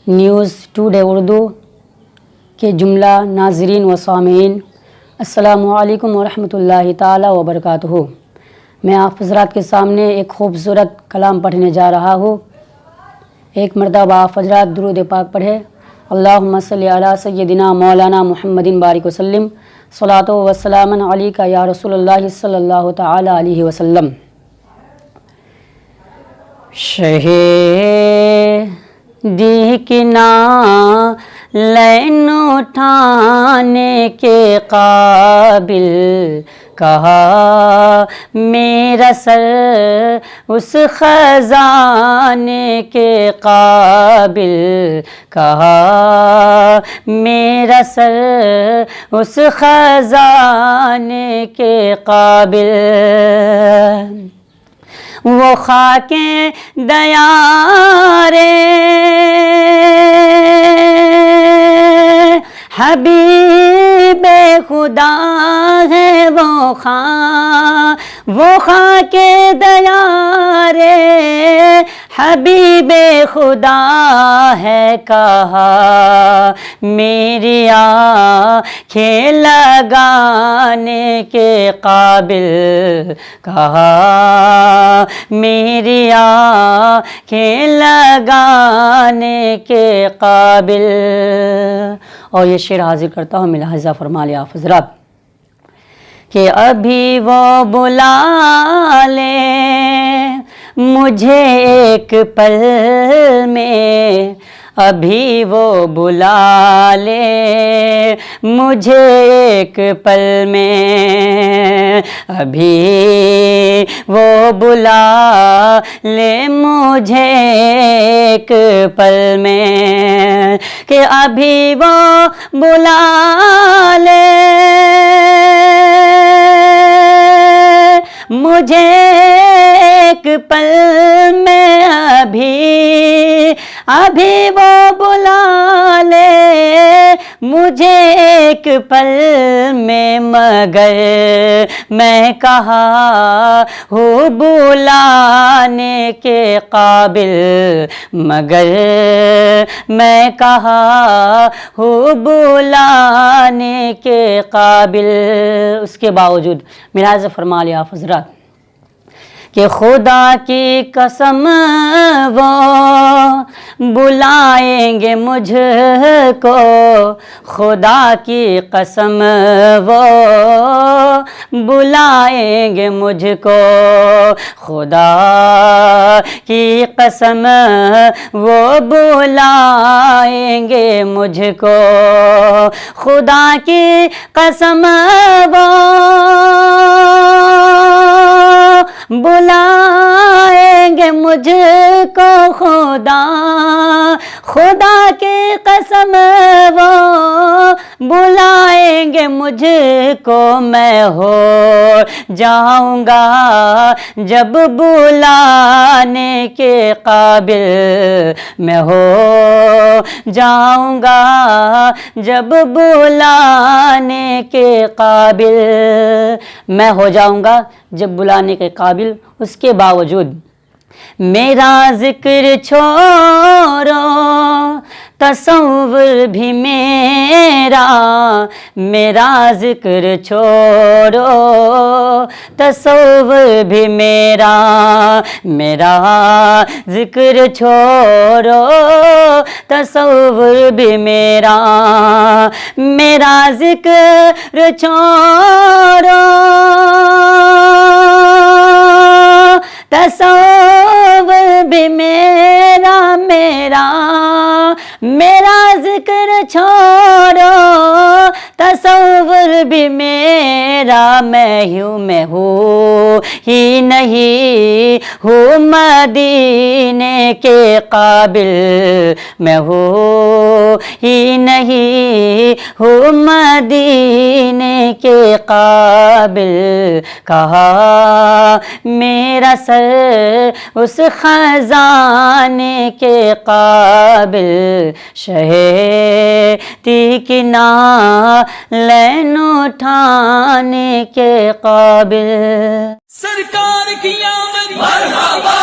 News today Urdu کے جملہ ناظرین و سامعین، السلام علیکم ورحمۃ اللہ تعالی وبرکاتہ۔ میں آپ حضرات کے سامنے ایک خوبصورت کلام پڑھنے جا رہا ہوں۔ ایک مرتبہ آپ حضرات درود پاک پڑھے، اللہم صلی علی سیدنا مولانا محمد بارک وسلم، صلاۃ و سلام علیک یا رسول اللہ صلی اللہ تعالی علیہ وسلم۔ شہیدی کی نالین اٹھانے کے قابل کہا میرا سر اس خزانے کے قابل کہا میرا سر اس خزانے کے قابل، وہ خاکیں دیارے حبیب خدا ہے، وہ خاکیں دیارے حبیب خدا ہے، کہا میری آنکھیں لگانے کے قابل کہا میری آنکھیں لگانے کے قابل۔ اور یہ شعر حاضر کرتا ہوں، ملاحظہ فرما لیا آپ حضرات کہ ابھی وہ بلا لے مجھے ایک پل میں، ابھی وہ بلا لے مجھے ایک پل میں، ابھی وہ بلا لے مجھے ایک پل میں، کہ ابھی وہ بلا لے مجھے ایک پل میں، ابھی وہ بلا لے مجھے ایک پل میں، مگر میں کہاں ہوں بلانے کے قابل، مگر میں کہاں ہوں بلانے کے قابل۔ اس کے باوجود ملاحظہ فرما لیا آپ حضرات کہ خدا کی قسم وہ بلائیں گے مجھ کو، خدا کی قسم وہ بلائیں گے مجھ کو، خدا کی قسم وہ بلائیں گے مجھ کو، خدا کی قسم وہ بلائیں گے مجھ کو، خدا کی قسم وہ بلائیں گے مجھ کو، میں ہو جاؤں گا جب بلانے کے قابل، میں ہو جاؤں گا جب بلانے کے قابل، میں ہو جاؤں گا جب بلانے کے قابل۔ اس کے باوجود میرا ذکر چھوڑو تصور بھی میرا ذکر چھوڑو تصور بھی میرا ذکر چھوڑو تصور بھی میرا ذکر چھوڑو تصور بھی میرا ذکر چھوڑو تصور بھی میرا، میں ہوں ہی نہیں ہوں مدینے کے قابل، میں ہوں ہی نہیں ہوں مدینے کے قابل، کہا میرا سر اس خزانے کے قابل، شہیدی کی نالین اٹھانے کے قابل۔ سرکار کی آمد مرحبا